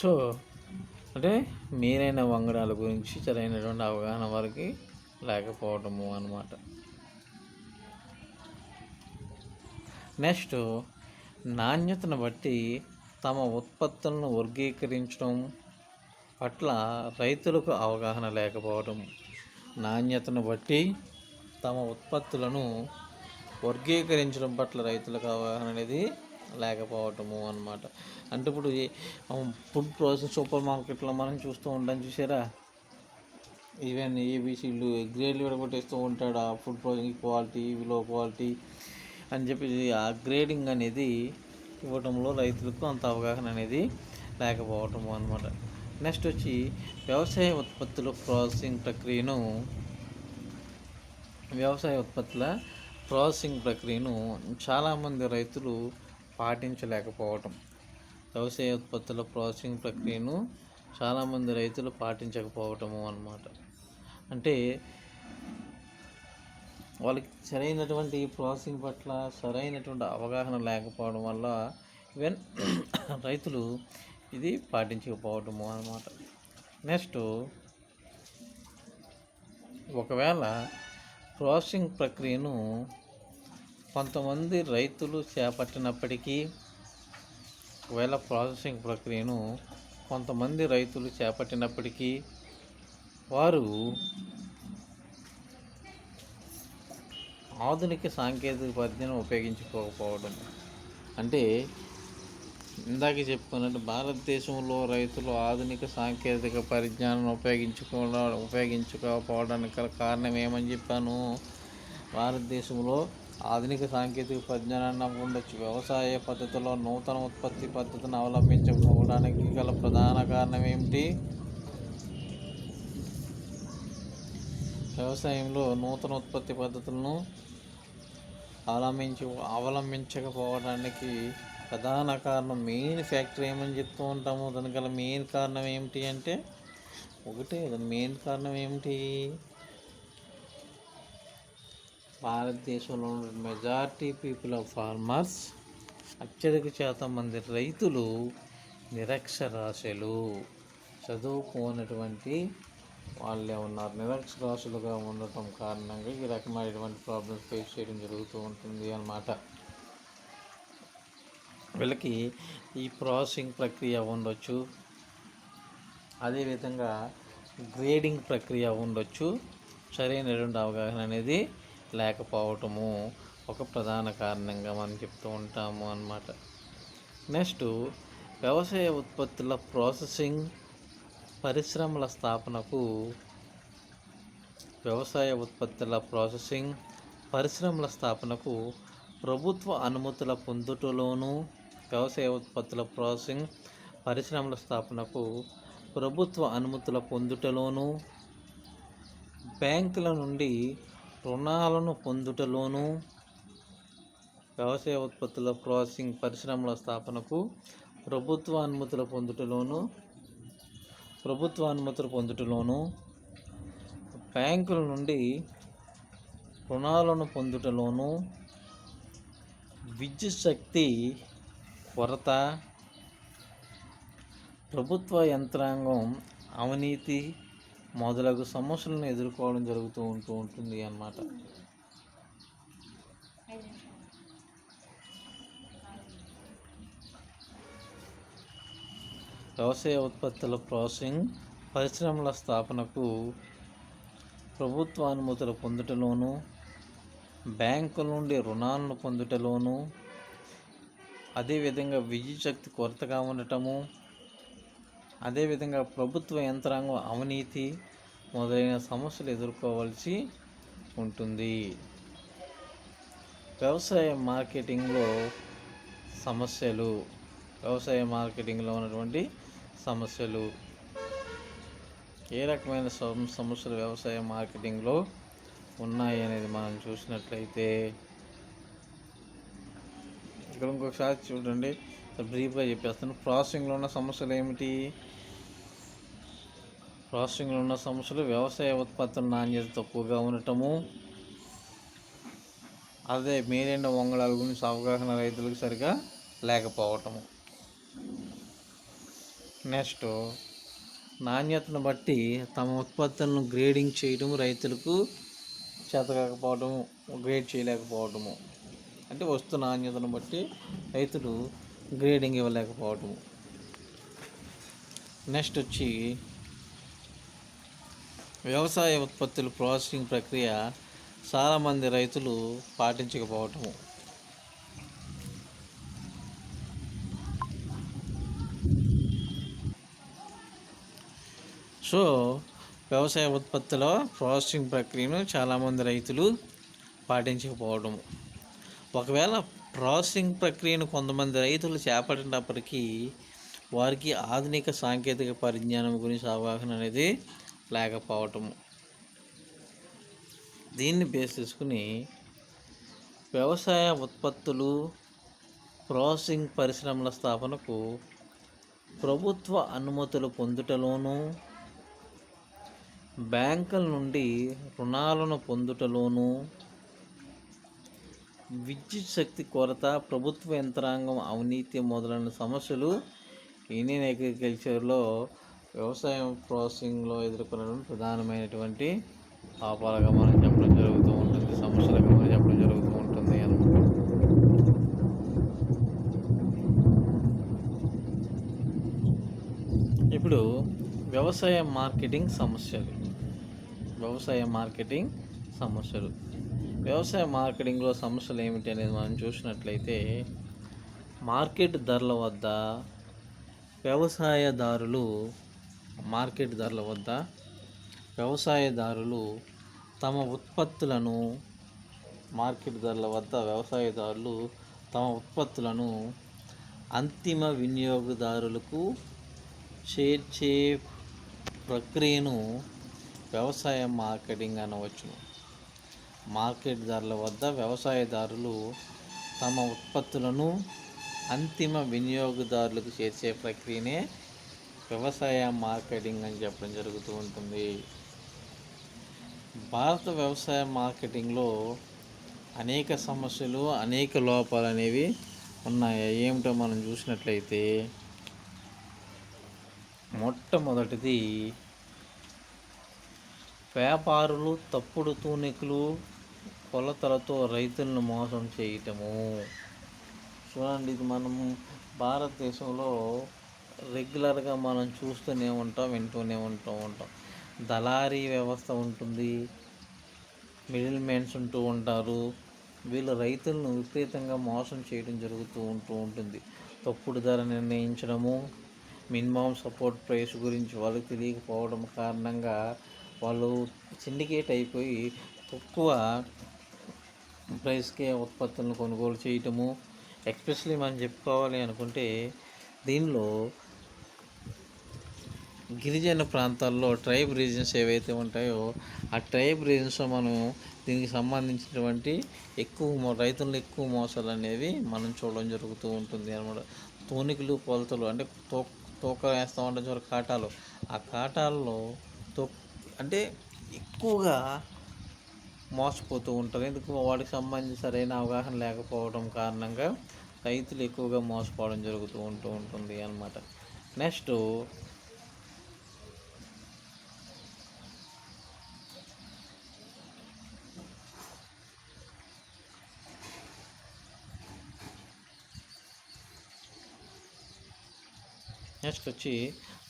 సో అంటే మేలైన వంగడాల గురించి సరైనటువంటి అవగాహన వారికి లేకపోవడము అన్నమాట. నెక్స్ట్, నాణ్యతను బట్టి తమ ఉత్పత్తులను వర్గీకరించడం పట్ల రైతులకు అవగాహన లేకపోవడం. నాణ్యతను బట్టి తమ ఉత్పత్తులను వర్గీకరించడం పట్ల రైతులకు అవగాహన అనేది లేకపోవటము అన్నమాట. అంటే ఇప్పుడు ఫుడ్ ప్రాసెస్ సూపర్ మార్కెట్లో మనం చూస్తూ ఉంటాం, చూసారా? ఈవెన్ ఏబీసీలు గ్రేడ్లు విడగొట్టేస్తూ ఉంటాడు. ఆ ఫుడ్ ప్రాసెసింగ్ క్వాలిటీ, లో క్వాలిటీ అని చెప్పి ఆ గ్రేడింగ్ అనేది ఇవ్వడంలో రైతులకు అంత అవగాహన అనేది లేకపోవటము అన్నమాట. నెక్స్ట్ వచ్చి వ్యవసాయ ఉత్పత్తుల ప్రాసెసింగ్ ప్రక్రియను చాలామంది రైతులు పాటించలేకపోవటం. వ్యవసాయ ఉత్పత్తుల ప్రాసెసింగ్ ప్రక్రియను చాలామంది రైతులు పాటించకపోవటము అన్నమాట. అంటే వాళ్ళకి సరైనటువంటి ప్రాసెసింగ్ పట్ల సరైనటువంటి అవగాహన లేకపోవడం వల్ల ఈవెన్ రైతులు ఇది పాటించకపోవటము అన్నమాట. నెక్స్ట్, ఒకవేళ ప్రాసెసింగ్ ప్రక్రియను కొంతమంది రైతులు చేపట్టినప్పటికీ వారు ఆధునిక సాంకేతిక పరిజ్ఞానం ఉపయోగించుకోకపోవడం. అంటే ఇందాక చెప్పుకున్నట్టు భారతదేశంలో రైతులు ఆధునిక సాంకేతిక పరిజ్ఞానం ఉపయోగించుకోకపోవడానికి గల కారణం ఏమని చెప్పాను? భారతదేశంలో ఆధునిక సాంకేతిక పరిజ్ఞానాన్ని ఉండొచ్చు, వ్యవసాయ పద్ధతిలో నూతన ఉత్పత్తి పద్ధతిని అవలంబించకపోవడానికి గల ప్రధాన కారణం ఏమిటి? వ్యవసాయంలో నూతన ఉత్పత్తి పద్ధతులను అవలంబించకపోవడానికి ప్రధాన కారణం మెయిన్ ఫ్యాక్టర్ ఏమని చెప్తూ ఉంటాము, దానికల మెయిన్ కారణం ఏమిటి అంటే ఒకటే. దాని మెయిన్ కారణం ఏమిటి? భారతదేశంలో ఉన్న మెజారిటీ పీపుల్ ఆఫ్ ఫార్మర్స్, అత్యధిక శాతం మంది రైతులు నిరక్షరాస్యులు, చదువుకోనటువంటి వాళ్ళే ఉన్నారు. నిరక్షరాస్యులుగా ఉండటం కారణంగా ఈ రకమైనటువంటి ప్రాబ్లమ్స్ ఫేస్ చేయడం జరుగుతూ ఉంటుంది అన్నమాట. వీళ్ళకి ఈ ప్రాసెసింగ్ ప్రక్రియ ఉండొచ్చు, అదేవిధంగా గ్రేడింగ్ ప్రక్రియ ఉండొచ్చు. సరైనటువంటి అవగాహన అనేది లేకపోవటము ఒక ప్రధాన కారణంగా మనం చెప్తూ ఉంటాము అన్నమాట. నెక్స్ట్, వ్యవసాయ ఉత్పత్తుల ప్రాసెసింగ్ పరిశ్రమల స్థాపనకు ప్రభుత్వ అనుమతుల పొందుటలోను బ్యాంకుల నుండి రుణాలను పొందుటలోను వ్యవసాయ ఉత్పత్తుల ప్రాసెసింగ్ పరిశ్రమల స్థాపనకు ప్రభుత్వ అనుమతులు పొందుటలోను బ్యాంకుల నుండి రుణాలను పొందుటలోను విద్యుత్ శక్తి కొరత, ప్రభుత్వ యంత్రాంగం అవినీతి మొదలగు సమస్యలను ఎదుర్కోవడం జరుగుతూ ఉంటుంది అన్నమాట. వ్యవసాయ ఉత్పత్తుల ప్రాసెసింగ్ పరిశ్రమల స్థాపనకు ప్రభుత్వ అనుమతులు పొందుటలోను బ్యాంకుల నుండి రుణాలను పొందుటలోను, అదేవిధంగా విద్యుత్ శక్తి కొరతగా ఉండటము, అదేవిధంగా ప్రభుత్వ యంత్రాంగం అవినీతి మొదలైన సమస్యలు ఎదుర్కోవాల్సి ఉంటుంది. వ్యవసాయ మార్కెటింగ్లో ఉన్నటువంటి సమస్యలు, ఏ రకమైన సమస్యలు వ్యవసాయ మార్కెటింగ్లో ఉన్నాయి అనేది మనం చూసినట్లయితే ఇక్కడ ఇంకొకసారి చూడండి, బ్రీఫ్గా చెప్పేస్తాను. ప్రాసెసింగ్లో ఉన్న సమస్యలు ఏమిటి? ప్రాసెసింగ్లో ఉన్న సమస్యలు వ్యవసాయ ఉత్పత్తుల నాణ్యత తక్కువగా ఉండటము, అదే మేలైన వంగడాల గురించి అవగాహన రైతులకు సరిగా లేకపోవటము. నెక్స్ట్, నాణ్యతను బట్టి తమ ఉత్పత్తులను గ్రేడింగ్ చేయడం రైతులకు చేతకాకపోవటము, గ్రేడ్ చేయలేకపోవటము. అంటే వస్తు నాణ్యతను బట్టి రైతులు గ్రేడింగ్ ఇవ్వలేకపోవటము. నెక్స్ట్ వచ్చి వ్యవసాయ ఉత్పత్తుల ప్రాసెసింగ్ ప్రక్రియ చాలామంది రైతులు పాటించకపోవటము. సో వ్యవసాయ ఉత్పత్తుల ప్రాసెసింగ్ ప్రక్రియను చాలామంది రైతులు పాటించకపోవడము. ఒకవేళ ప్రాసెసింగ్ ప్రక్రియను కొంతమంది రైతులు చేపట్టినప్పటికీ వారికి ఆధునిక సాంకేతిక పరిజ్ఞానం గురించి అవగాహన అనేది లేకపోవటము. దీన్ని బేస్ చేసుకుని వ్యవసాయ ఉత్పత్తులు ప్రాసెసింగ్ పరిశ్రమల స్థాపనకు ప్రభుత్వ అనుమతులు పొందుటలోను బ్యాంకుల నుండి రుణాలను పొందుటలోను విద్యుత్ శక్తి కొరత, ప్రభుత్వ యంత్రాంగం అవినీతి మొదలైన సమస్యలు ఇండియన్ అగ్రికల్చర్లో వ్యవసాయం ప్రాసెసింగ్లో ఎదుర్కొన్నటువంటి ప్రధానమైనటువంటి పాపాలుగా మనం చెప్పడం జరుగుతూ ఉంటుంది, సమస్యలుగా మనం చెప్పడం జరుగుతూ ఉంటుంది అన్నమాట. ఇప్పుడు వ్యవసాయ మార్కెటింగ్ సమస్యలు. వ్యవసాయ మార్కెటింగ్లో సమస్యలు ఏమిటి అనేది మనం చూసినట్లయితే, మార్కెట్ ధరల వద్ద వ్యవసాయదారులు తమ ఉత్పత్తులను అంతిమ వినియోగదారులకు చేర్చే ప్రక్రియను వ్యవసాయ మార్కెటింగ్ అనవచ్చును. మార్కెట్ ధరల వద్ద వ్యవసాయదారులు తమ ఉత్పత్తులను అంతిమ వినియోగదారులకు చేర్చే ప్రక్రియనే వ్యవసాయ మార్కెటింగ్ అని చెప్పడం జరుగుతూ ఉంటుంది. భారత వ్యవసాయ మార్కెటింగ్లో అనేక సమస్యలు, అనేక లోపాలు అనేవి ఉన్నాయి. ఏమిటో మనం చూసినట్లయితే, మొట్టమొదటిది వ్యాపారులు తప్పుడు తూనికలు, కొలతలతో రైతులను మోసం చేయటము. చూడండి, ఇది మనం భారతదేశంలో రెగ్యులర్గా మనం చూస్తూనే ఉంటాం, వింటూనే ఉంటాం. దళారీ వ్యవస్థ ఉంటుంది, మిడిల్ మ్యాన్స్ ఉంటూ ఉంటారు. వీళ్ళు రైతులను విపరీతంగా మోసం చేయడం జరుగుతూ ఉంటుంది. తప్పుడు ధర నిర్ణయించడము, మినిమం సపోర్ట్ ప్రైస్ గురించి వాళ్ళకి తెలియకపోవడం కారణంగా వాళ్ళు సిండికేట్ అయిపోయి తక్కువ ప్రైస్కే ఉత్పత్తులను కొనుగోలు చేయటము. ఎస్పెషలీ మనం చెప్పుకోవాలి అనుకుంటే, దీనిలో గిరిజన ప్రాంతాల్లో ట్రైబ్ రీజన్స్ ఏవైతే ఉంటాయో ఆ ట్రైబ్ రీజన్స్లో మనం దీనికి సంబంధించినటువంటి రైతులను ఎక్కువ మోసాలు అనేవి మనం చూడడం జరుగుతూ ఉంటుంది అన్నమాట. తూనికలు, కొలతలు అంటే తూకం వేస్తూ ఉంటాం చూడ కాటాలు, ఆ కాటాల్లో అంటే ఎక్కువగా మోసపోతూ ఉంటారు. ఎందుకు? వాటికి సంబంధించి సరైన అవగాహన లేకపోవడం కారణంగా రైతులు ఎక్కువగా మోసపోవడం జరుగుతూ ఉంటుంది అన్నమాట. నెక్స్ట్ వచ్చి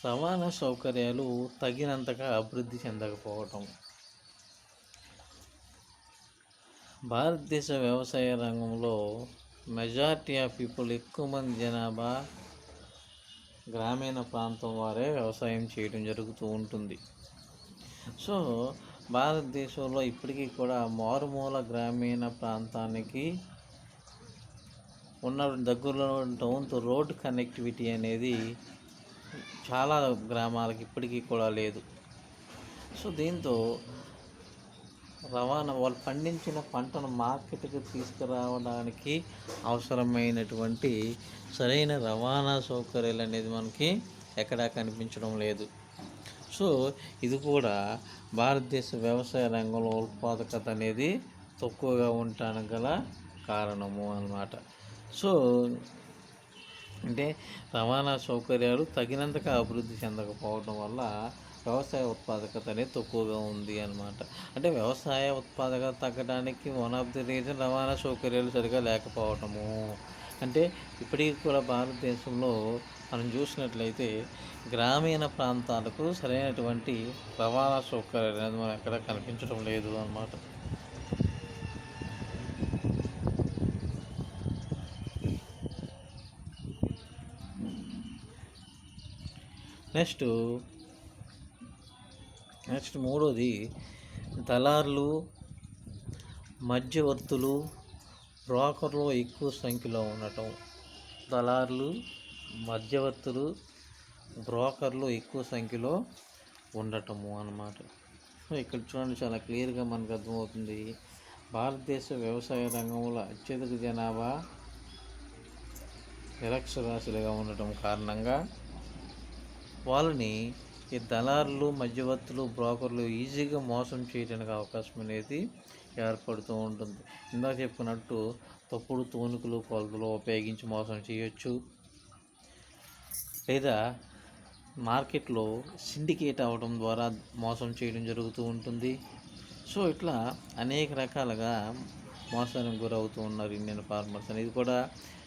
రవాణా సౌకర్యాలు తగినంతగా అభివృద్ధి చెందకపోవటం. భారతదేశ వ్యవసాయ రంగంలో మెజారిటీ ఆఫ్ పీపుల్, ఎక్కువ మంది జనాభా గ్రామీణ ప్రాంతం వారే వ్యవసాయం చేయడం జరుగుతూ ఉంటుంది. సో భారతదేశంలో ఇప్పటికీ కూడా మారుమూల గ్రామీణ ప్రాంతానికి ఉన్న దగ్గరలో టౌన్ తో రోడ్ కనెక్టివిటీ అనేది చాలా గ్రామాలకు ఇప్పటికీ కూడా లేదు. సో దీంతో రవాణా, వాళ్ళు పండించిన పంటను మార్కెట్కి తీసుకురావడానికి అవసరమైనటువంటి సరైన రవాణా సౌకర్యాలు అనేది మనకి ఎక్కడా కనిపించడం లేదు. సో ఇది కూడా భారతదేశ వ్యవసాయ రంగంలో ఉత్పాదకత అనేది తక్కువగా ఉండటానికి గల కారణము అన్నమాట. సో అంటే రవాణా సౌకర్యాలు తగినంతగా అభివృద్ధి చెందకపోవడం వల్ల వ్యవసాయ ఉత్పాదకత అనేది తక్కువగా ఉంది అన్నమాట. అంటే వ్యవసాయ ఉత్పాదకత తగ్గడానికి వన్ ఆఫ్ ది రీజన్ రవాణా సౌకర్యాలు సరిగా లేకపోవటము. అంటే ఇప్పటికీ కూడా భారతదేశంలో మనం చూసినట్లయితే గ్రామీణ ప్రాంతాలకు సరైనటువంటి రవాణా సౌకర్యాలు అనేది మనం ఎక్కడ కనిపించడం లేదు అన్నమాట. నెక్స్ట్ మూడోది దళారులు, మధ్యవర్తులు, బ్రోకర్లు ఎక్కువ సంఖ్యలో ఉండటం. దళారులు, మధ్యవర్తులు, బ్రోకర్లు ఎక్కువ సంఖ్యలో ఉండటము అన్నమాట. సో ఇక్కడ చూడండి, చాలా క్లియర్గా మనకు అర్థమవుతుంది. భారతదేశ వ్యవసాయ రంగంలో అత్యధిక జనాభా నిరక్షరాస్యులుగా ఉండటం కారణంగా వాళ్ళని ఈ దళారులు, మధ్యవర్తులు, బ్రోకర్లు ఈజీగా మోసం చేయడానికి అవకాశం అనేది ఏర్పడుతూ ఉంటుంది. ఇందాక చెప్పుకున్నట్టు తప్పుడు తూనికలు, కొలతలు ఉపయోగించి మోసం చేయొచ్చు, లేదా మార్కెట్లో సిండికేట్ అవ్వడం ద్వారా మోసం చేయడం జరుగుతూ ఉంటుంది. సో ఇట్లా అనేక రకాలుగా మోసానికి గురవుతూ ఉన్నారు ఇండియన్ ఫార్మర్స్ అనేది. కూడా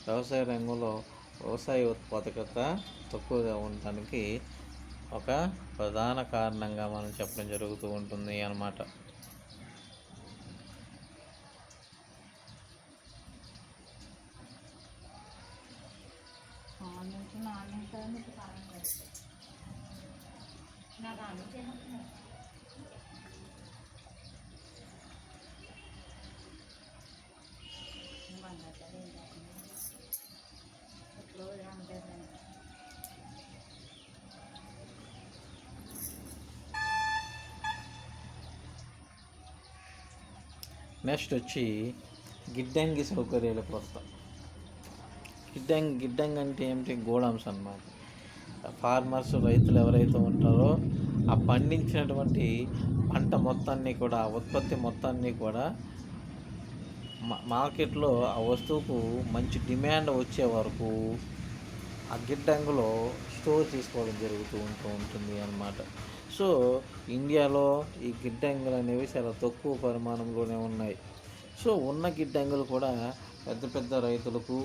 వ్యవసాయ రంగంలో వ్యవసాయ ఉత్పాదకత తక్కువగా ఉండటానికి ఒక ప్రధాన కారణంగా మనం చెప్పడం జరుగుతూ ఉంటుంది అన్నమాట. నెక్స్ట్ వచ్చి గిడ్డంగి సౌకర్యాలకు వస్తాం. గిడ్డంగి అంటే ఏమిటి? గోడౌన్స్ అన్నమాట. ఫార్మర్స్, రైతులు ఎవరైతే ఉంటారో ఆ పండించినటువంటి పంట మొత్తాన్ని కూడా, ఉత్పత్తి మొత్తాన్ని కూడా మార్కెట్లో ఆ వస్తువుకు మంచి డిమాండ్ వచ్చే వరకు ఆ గిడ్డంగిలో స్టోర్ చేసుకోవడం ఉంటుంది అన్నమాట. సో ఇండియాలో ఈ గిడ్డంగులు అనేవి చాలా తక్కువ పరిమాణంలోనే ఉన్నాయి. సో ఉన్న గిడ్డంగులు కూడా పెద్ద పెద్ద రైతులకు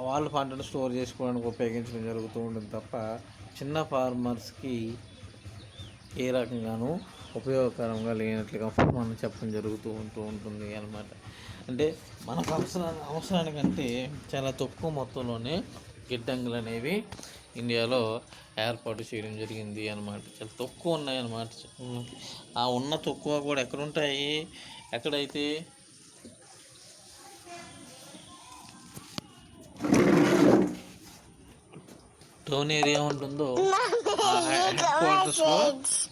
వాళ్ళ పంటను స్టోర్ చేసుకోవడానికి ఉపయోగించడం జరుగుతూ ఉంటుంది తప్ప చిన్న ఫార్మర్స్కి ఏ రకంగానూ ఉపయోగకరంగా లేనట్లుగా మనం చెప్పడం జరుగుతూ ఉంటుంది అన్నమాట. అంటే మనకు అవసరానికంటే చాలా తక్కువ మొత్తంలోనే గిడ్డంగులు అనేవి ఇండియాలో ఏర్పాటు చేయడం జరిగింది అన్నమాట. చాలా తక్కువ ఉన్నాయన్నమాట. ఆ ఉన్న తక్కువ కూడా ఎక్కడుంటాయి? ఎక్కడైతే టౌన్ ఏరియా ఉంటుందో ఆ హెడ్ క్వార్టర్స్లో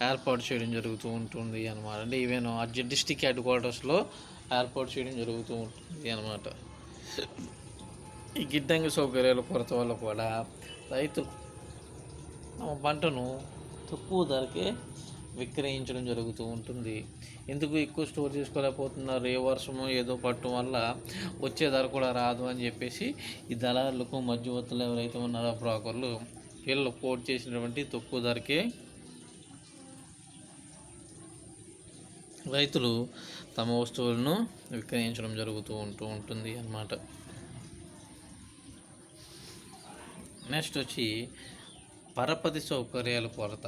ఏర్పాటు చేయడం జరుగుతూ ఉంటుంది అన్నమాట. అంటే ఈవెన్ డిస్టిక్ హెడ్ క్వార్టర్స్లో ఏర్పాటు చేయడం జరుగుతూ ఉంటుంది అన్నమాట. ఈ గిడ్డంగి సౌకర్యాల కొరత వల్ల కూడా రైతులు తమ పంటను తక్కువ ధరకే విక్రయించడం జరుగుతూ ఉంటుంది. ఎందుకు ఎక్కువ స్టోర్ చేసుకోలేకపోతున్నారు? ఏ వర్షమో ఏదో పట్టడం వల్ల వచ్చే ధర కూడా రాదు అని చెప్పేసి ఈ దళారులకు, మధ్యవర్తులు ఎవరైతే ఉన్నారో బ్రోకర్లు, వీళ్ళు కోట్ చేసినటువంటి తక్కువ ధరకే రైతులు తమ వస్తువులను విక్రయించడం జరుగుతూ ఉంటుంది అన్నమాట. నెక్స్ట్ వచ్చి పరపతి సౌకర్యాల కొరత.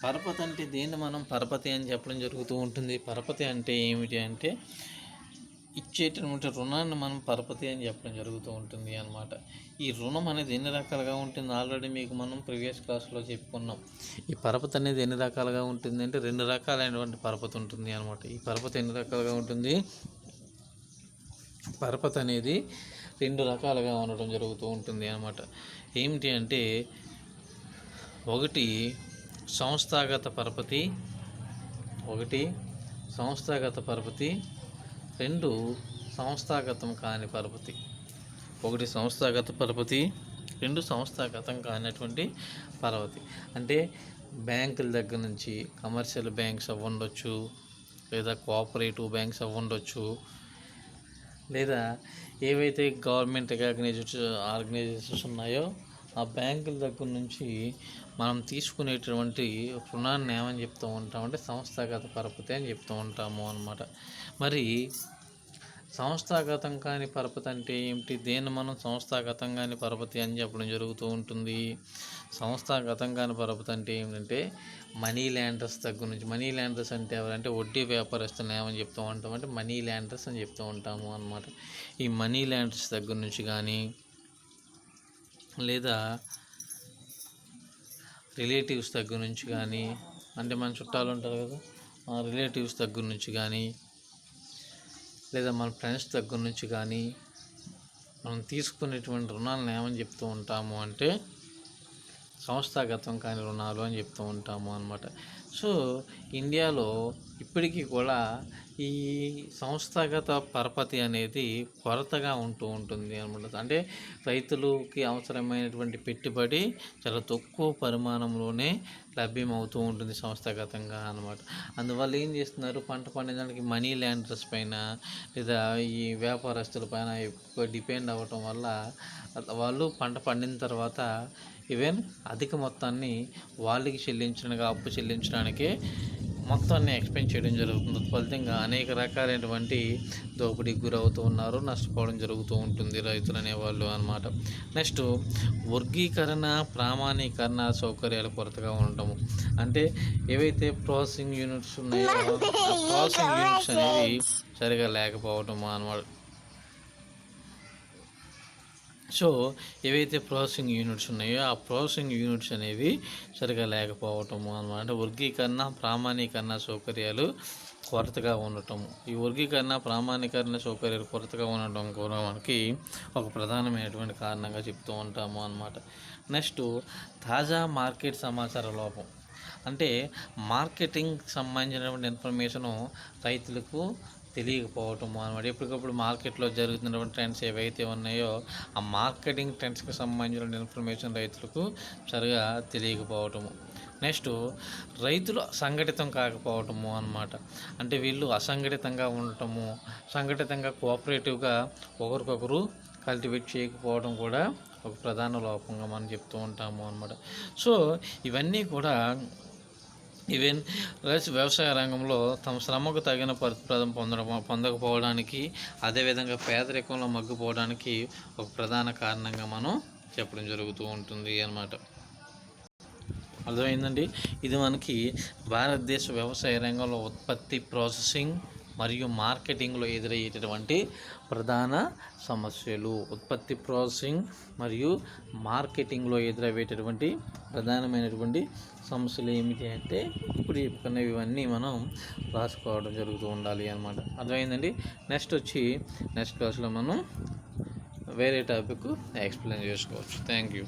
పరపతి అంటే దీన్ని మనం పరపతి అని చెప్పడం జరుగుతూ ఉంటుంది. పరపతి అంటే ఏమిటి అంటే ఇచ్చేటటువంటి రుణాన్ని మనం పరపతి అని చెప్పడం జరుగుతూ ఉంటుంది అన్నమాట. ఈ రుణం అనేది ఎన్ని రకాలుగా ఉంటుంది? ఆల్రెడీ మీకు మనం ప్రీవియస్ క్లాస్లో చెప్పుకున్నాం. ఈ పరపతి అనేది ఎన్ని రకాలుగా ఉంటుంది అంటే 2 రకాలైనటువంటి పరపతి ఉంటుంది అన్నమాట. ఈ పరపతి ఎన్ని రకాలుగా ఉంటుంది? పరపతి అనేది 2 రకాలుగా ఉండడం జరుగుతూ ఉంటుంది అన్నమాట. ఏమిటి అంటే ఒకటి సంస్థాగత పరపతి, 2 సంస్థాగతం కాని పరపతి. 1 సంస్థాగత పరపతి, 2 సంస్థాగతం కానటువంటి పరపతి. అంటే బ్యాంకుల దగ్గర నుంచి కమర్షియల్ బ్యాంక్స్ అవ్వండొచ్చు, లేదా కోఆపరేటివ్ బ్యాంక్స్ అవ్వండొచ్చు, లేదా ఏవైతే గవర్నమెంట్ ఆర్గనైజేషన్స్ ఉన్నాయో ఆ బ్యాంకుల దగ్గర నుంచి మనం తీసుకునేటువంటి రుణాన్ని ఏమని చెప్తూ ఉంటామంటే సంస్థాగత పరపతి అని చెప్తూ ఉంటాము అన్నమాట. మరి సంస్థాగతం కాని పరపతి అంటే ఏమిటి? దేన్ని మనం సంస్థాగతం కాని పరపతి అని చెప్పడం జరుగుతూ ఉంటుంది. సంస్థాగతం కాని పరపతి అంటే ఏమిటంటే మనీ ల్యాండర్స్ దగ్గర నుంచి. మనీ ల్యాండర్స్ అంటే ఎవరంటే వడ్డీ వ్యాపారస్తులు ఏమని చెప్తూ ఉంటాం అంటే మనీ ల్యాండర్స్ అని చెప్తూ ఉంటాము అన్నమాట. ఈ మనీ ల్యాండర్స్ దగ్గర నుంచి కానీ, లేదా రిలేటివ్స్ దగ్గర నుంచి కానీ, అంటే మన చుట్టాలు ఉంటారు కదా, ఆ రిలేటివ్స్ దగ్గర నుంచి కానీ, లేదా మన ఫ్రెండ్స్ దగ్గర నుంచి కానీ మనం తీసుకునేటువంటి రుణాలను ఏమని చెప్తూ ఉంటాము అంటే సంస్థాగతం కాని రుణాలు అని చెప్తూ ఉంటాము అన్నమాట. సో ఇండియాలో ఇప్పటికీ కూడా ఈ సంస్థాగత పరపతి అనేది కొరతగా ఉంటుంది అన్నమాట. అంటే రైతులకి అవసరమైనటువంటి పెట్టుబడి చాలా తక్కువ పరిమాణంలోనే లభ్యమవుతూ ఉంటుంది సంస్థాగతంగా అన్నమాట. అందువల్ల ఏం చేస్తున్నారు? పంట పండించడానికి మనీ ల్యాండర్స్ పైన లేదా ఈ వ్యాపారస్తుల పైన ఎక్కువ డిపెండ్ అవ్వటం వల్ల వాళ్ళు పంట పండిన తర్వాత ఈవెన్ అధిక మొత్తాన్ని వాళ్ళకి అప్పు చెల్లించడానికే మొత్తాన్ని ఎక్స్పెండ్ చేయడం జరుగుతుంది. ఫలితంగా అనేక రకాలైనటువంటి దోపిడీకి గురవుతూ ఉన్నారు, నష్టపోవడం జరుగుతూ ఉంటుంది రైతులు అనేవాళ్ళు అన్నమాట. నెక్స్ట్ వర్గీకరణ, ప్రామాణీకరణ సౌకర్యాల కొరతగా ఉండటము. అంటే ఏవైతే ప్రాసెసింగ్ యూనిట్స్ ఉన్నాయో ఆ ప్రాసెసింగ్ యూనిట్స్ అనేవి సరిగా లేకపోవటము అన్నమాట. సో ఏవైతే ప్రాసెసింగ్ యూనిట్స్ ఉన్నాయో ఆ ప్రాసెసింగ్ యూనిట్స్ అనేవి సరిగా లేకపోవటము అన్నమాట. వర్గీకరణ, ప్రామాణీకరణ సౌకర్యాలు కొరతగా ఉండటము. ఈ వర్గీకరణ, ప్రామాణీకరణ సౌకర్యాలు కొరతగా ఉండటం కూడా మనకి ఒక ప్రధానమైనటువంటి కారణంగా చెప్తూ ఉంటాము అన్నమాట. నెక్స్ట్ తాజా మార్కెట్ సమాచార లోపం. అంటే మార్కెటింగ్ సంబంధించినటువంటి ఇన్ఫర్మేషను రైతులకు తెలియకపోవటము అనమాట. ఎప్పటికప్పుడు మార్కెట్లో జరుగుతున్నటువంటి ట్రెండ్స్ ఏవైతే ఉన్నాయో ఆ మార్కెటింగ్ ట్రెండ్స్కి సంబంధించిన ఇన్ఫర్మేషన్ రైతులకు సరిగా తెలియకపోవటము. నెక్స్ట్ రైతులు సంఘటితం కాకపోవటము అన్నమాట. అంటే వీళ్ళు అసంఘటితంగా ఉండటము, సంఘటితంగా కోఆపరేటివ్గా ఒకరికొకరు కల్టివేట్ చేయకపోవడం కూడా ఒక ప్రధాన లోపంగా మనం చెప్తూ ఉంటాము అన్నమాట. సో ఇవన్నీ కూడా వ్యవసాయ రంగంలో తమ శ్రమకు తగిన ప్రతిఫలం పొందకపోవడానికి, అదేవిధంగా పేదరికంలో మగ్గిపోవడానికి ఒక ప్రధాన కారణంగా మనం చెప్పడం జరుగుతూ ఉంటుంది అన్నమాట. అర్థమైందండి. ఇది మనకి భారతదేశ వ్యవసాయ రంగంలో ఉత్పత్తి, ప్రాసెసింగ్ మరియు మార్కెటింగ్లో ఎదురయ్యేటటువంటి ప్రధాన సమస్యలు. ఉత్పత్తి, ప్రాసెసింగ్ మరియు మార్కెటింగ్లో ఎదురయ్యేటటువంటి ప్రధానమైనటువంటి సమస్యలు ఏమిటి అంటే ఇప్పుడు చెప్పుకున్నవి ఇవన్నీ మనం రాసుకోవడం జరుగుతూ ఉండాలి అన్నమాట. అర్థమైందండి. నెక్స్ట్ క్లాస్లో మనం వేరే టాపిక్ ఎక్స్ప్లెయిన్ చేసుకోవచ్చు. Thank you.